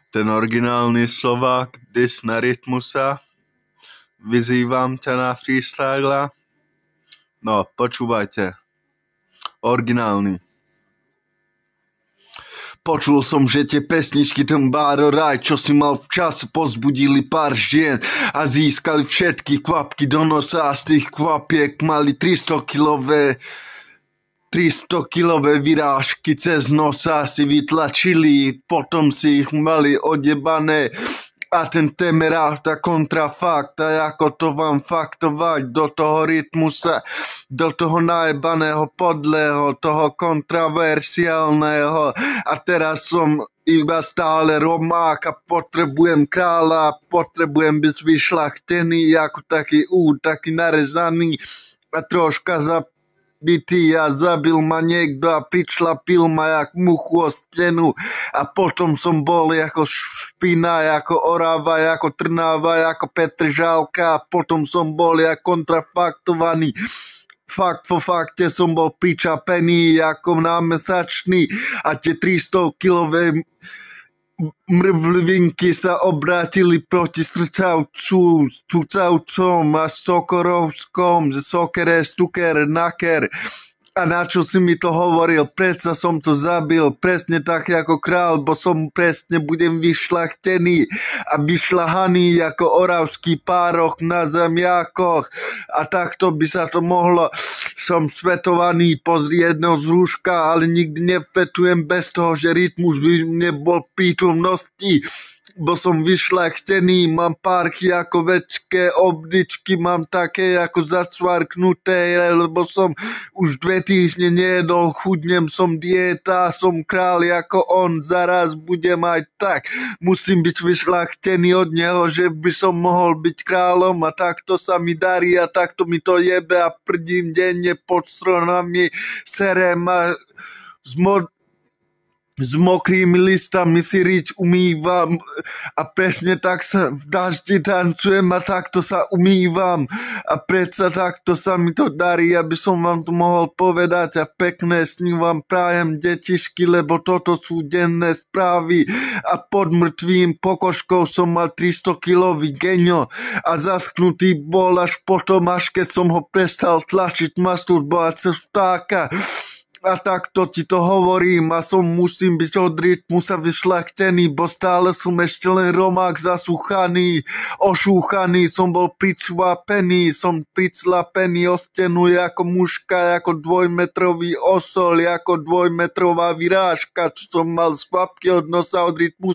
Ten originálny Slovák, dis na Rytmusa. Vyzývam ťa na freestyle. No, počúvajte. Originálny. Počul som, že tie pesničky ten Báro Raj, čo si mal v čase, pozbudili pár žien a získali všetky kvapky do nosa a z tých kvapiek mali 300-kilové vyrážky cez nosa si vytlačili, potom si ich mali odjebané. A ten Temerár, tá kontrafakt, a ako to vám faktovať do toho Rytmusa, do toho najebaného podlého, toho kontraversiálneho. A teraz som iba stále Romák a potrebujem kráľa, potrebujem byť vyšľachtený ako taký taký narezaný a troška zabitý a zabil ma niekto a pričlapil ma jak muchu o stenu a potom som bol ako špina, ako Orava, ako Trnava, ako Petržalka a potom som bol ako kontrafaktovaný. Fakt po fakte som bol pričapený ako námesačný a tie 300-kilové mrvlinky sa obrátili proti Tucavcom a Sokorovskom, Sokere, Stuker, Naker. A na čo si mi to hovoril? Predsa som to zabil, presne tak ako král, bo som presne budem vyšľachtený a vyšľahaný ako oravský pároch na zemiakoch. A takto by sa to mohlo. Som svetovaný, pozri jedného z rúška, ale nikdy nefetujem bez toho, že Rytmus by nebol prítomnosti. Bo som vyšľachtený, mám párky ako večké obdičky, mám také ako zacvarknuté, lebo som už 2 týždne nejedol, chudnem, som dieta, som kráľ ako on, zaraz budem aj tak. Musím byť vyšľachtený od neho, že by som mohol byť kráľom a takto sa mi darí a takto mi to jebe a prdím denne pod stronami, serem a s mokrými listami si riť umývam a presne tak sa v daždi tancujem a takto sa umývam a predsa takto sa mi to darí, aby som vám to mohol povedať a pekné sny vám prajem, detišky, lebo toto sú denné správy a pod mŕtvým pokožkou som mal 300-kilový geňo a zaschnutý bol až potom, až keď som ho prestal tlačiť, masturbovať sa vtáka. A takto ti to hovorím a musím byť od Rytmusa vyšľachtený, bo stále som ešte len Romák zasúchaný, ošúchaný, som bol pričvapený, som priclapený o stenu ako muška, ako 2-metrový osol, ako 2-metrová vyrážka, čo som mal z kvapky od nosa od Rytmusa.